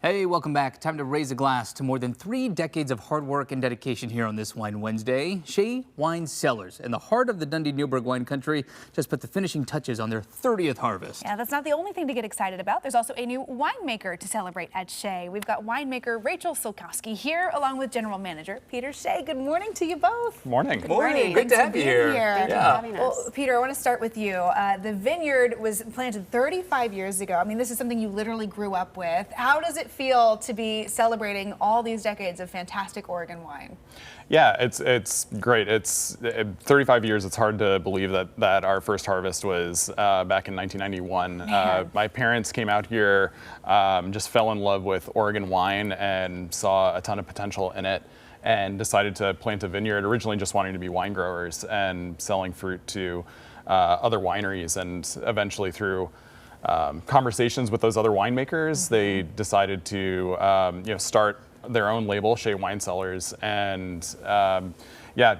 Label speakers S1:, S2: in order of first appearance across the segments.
S1: Hey, welcome back. Time to raise a glass to more than 3 decades of hard work and dedication here on this Wine Wednesday. Shea Wine Cellars, in the heart of the Dundee-Newburgh wine country, just put the finishing touches on their 30th harvest.
S2: Yeah, that's not the only thing to get excited about. There's also a new winemaker to celebrate at Shea. We've got winemaker Rachel Silkowski here, along with general manager Peter Shea. Good morning to you both.
S3: Morning.
S1: Good morning. Great to have you here.
S2: Thank you for having us. Well, Peter, I want to start with you. The vineyard was planted 35 years ago. I mean, this is something you literally grew up with. How does it feel to be celebrating all these decades of fantastic Oregon wine?
S3: Yeah, it's great. It's 35 years. It's hard to believe that our first harvest was back in 1991. My parents came out here, just fell in love with Oregon wine and saw a ton of potential in it, and decided to plant a vineyard, originally just wanting to be wine growers and selling fruit to other wineries, and eventually through conversations with those other winemakers, they decided to start their own label, Shea Wine Cellars, and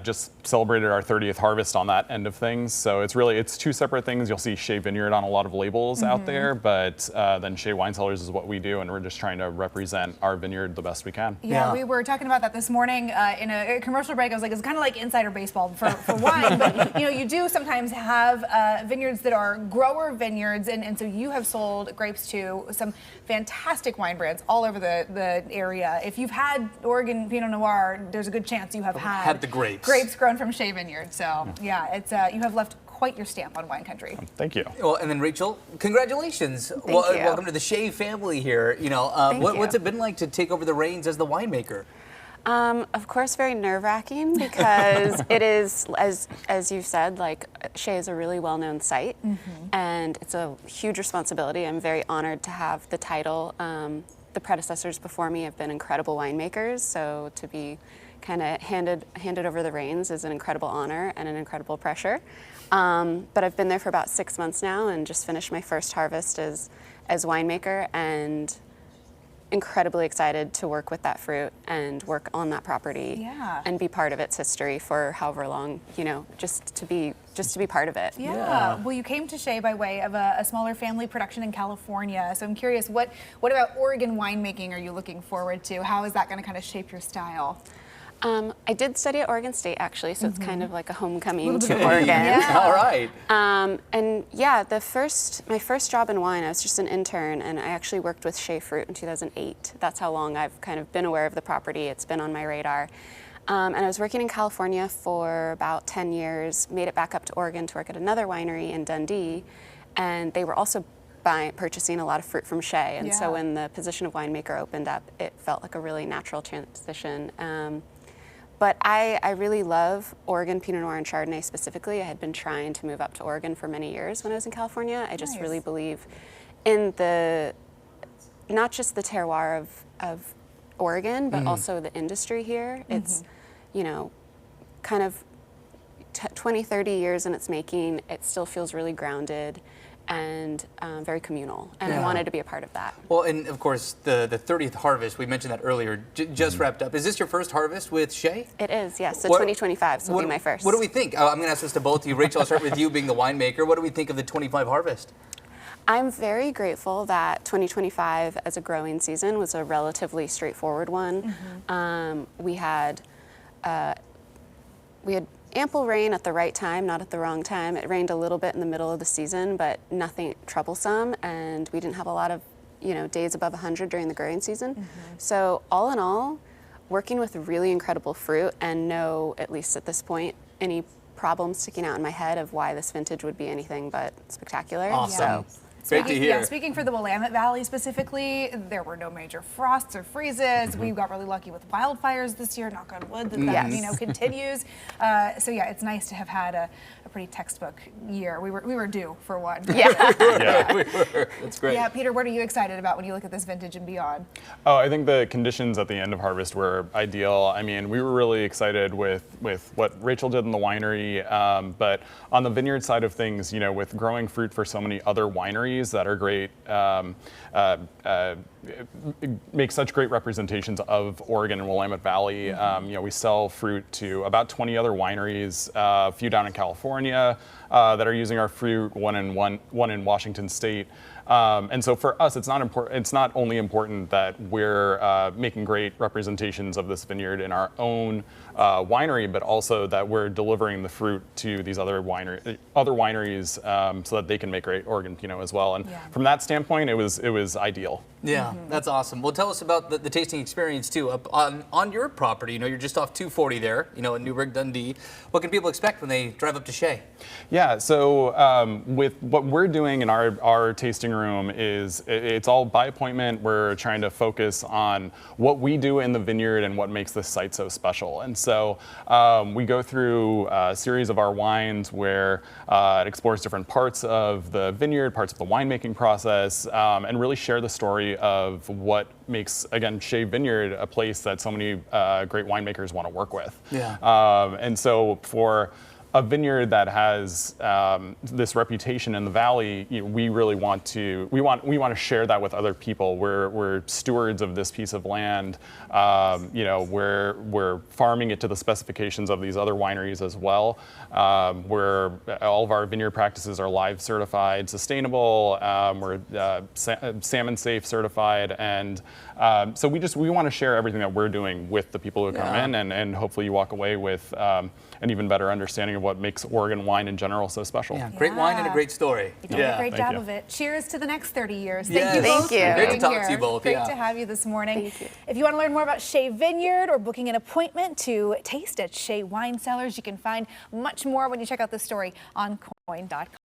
S3: just celebrated our 30th harvest on that end of things. So it's two separate things. You'll see Shea Vineyard on a lot of labels out there, but then Shea Wine Cellars is what we do, and we're just trying to represent our vineyard the best we can.
S2: Yeah, we were talking about that this morning in a commercial break. I was like, it's kind of like insider baseball for wine, but you do sometimes have vineyards that are grower vineyards, and so you have sold grapes to some fantastic wine brands all over the area. If you've had Oregon Pinot Noir, there's a good chance you have had
S1: the grapes
S2: grown from Shea Vineyard. So yeah, it's you have left quite your stamp on wine country.
S3: Thank you.
S1: Well, and then Rachel, congratulations.
S2: Thank you.
S1: Welcome to the Shea family here. What's it been like to take over the reins as the winemaker?
S4: Of course, very nerve-wracking because it is, as you said, like Shea is a really well-known site, and it's a huge responsibility. I'm very honored to have the title. The predecessors before me have been incredible winemakers, so to be kind of handed over the reins is an incredible honor and an incredible pressure. But I've been there for about 6 months now and just finished my first harvest as winemaker, and incredibly excited to work with that fruit and work on that property and be part of its history for however long, just to be part of it.
S2: Yeah. Well, you came to Shea by way of a smaller family production in California. So I'm curious, what about Oregon winemaking are you looking forward to? How is that going to kind of shape your style?
S4: I did study at Oregon State, actually, so it's kind of like a homecoming to Oregon.
S1: All right.
S4: And yeah, my first job in wine, I was just an intern, and I actually worked with Shea Fruit in 2008. That's how long I've kind of been aware of the property. It's been on my radar. And I was working in California for about 10 years, made it back up to Oregon to work at another winery in Dundee, and they were also purchasing a lot of fruit from Shea. And so when the position of winemaker opened up, it felt like a really natural transition. But I really love Oregon Pinot Noir and Chardonnay specifically. I had been trying to move up to Oregon for many years when I was in California. I just really believe in not just the terroir of Oregon, but also the industry here. It's, kind of 20, 30 years in its making. It still feels really grounded and very communal, and I wanted to be a part of that.
S1: Well, and of course, the 30th harvest, we mentioned that earlier, just wrapped up. Is this your first harvest with Shea?
S4: It is, yes. So 2025 will be my first.
S1: What do we think? I'm going to ask this to both of you. Rachel, I'll start with you being the winemaker. What do we think of the 25 harvest?
S4: I'm very grateful that 2025 as a growing season was a relatively straightforward one. We had ample rain at the right time, not at the wrong time. It rained a little bit in the middle of the season, but nothing troublesome, and we didn't have a lot of days above 100 during the growing season. So all in all, working with really incredible fruit, and no, at least at this point, any problems sticking out in my head of why this vintage would be anything but spectacular.
S1: Awesome. Great to hear.
S2: Yeah, speaking for the Willamette Valley specifically, there were no major frosts or freezes. We got really lucky with wildfires this year, knock on wood, that continues. So yeah, it's nice to have had a pretty textbook year. We were due for one.
S4: Yeah.
S1: We were. That's great.
S2: Yeah, Peter, what are you excited about when you look at this vintage and beyond?
S3: Oh, I think the conditions at the end of harvest were ideal. I mean, we were really excited with what Rachel did in the winery, but on the vineyard side of things, with growing fruit for so many other wineries that are great make such great representations of Oregon and Willamette Valley. We sell fruit to about 20 other wineries, a few down in California that are using our fruit, one in Washington State. And so for us, it's not only important that we're making great representations of this vineyard in our own winery, but also that we're delivering the fruit to these other wineries so that they can make great Oregon Pinot as well. And from that standpoint, it was ideal.
S1: Yeah, that's awesome. Well, tell us about the tasting experience too. Up on your property, you're just off 240 there, in Newburgh, Dundee. What can people expect when they drive up to Shea?
S3: Yeah, so with what we're doing in our tasting room is it's all by appointment. We're trying to focus on what we do in the vineyard and what makes this site so special. And so we go through a series of our wines where it explores different parts of the vineyard, parts of the winemaking process, and really share the story of what makes, again, Shea Vineyard a place that so many great winemakers want to work with.
S1: Yeah.
S3: And so for a vineyard that has this reputation in the valley, we really want to share that with other people. We're stewards of this piece of land. We're farming it to the specifications of these other wineries as well. All of our vineyard practices are live certified, sustainable. We're salmon safe certified, and so we want to share everything that we're doing with the people who come in, and hopefully you walk away with an even better understanding of what makes Oregon wine in general so special.
S1: Yeah, great wine and a great story.
S2: You did a great job of it. Cheers to the next 30 years.
S1: Yes.
S2: Thank you both.
S4: Thank you.
S1: Great to talk to you both.
S2: Great to have you this morning.
S4: Thank you.
S2: If you want to learn more about Shea Vineyard or booking an appointment to taste at Shea Wine Cellars, you can find much more when you check out the story on coin.com.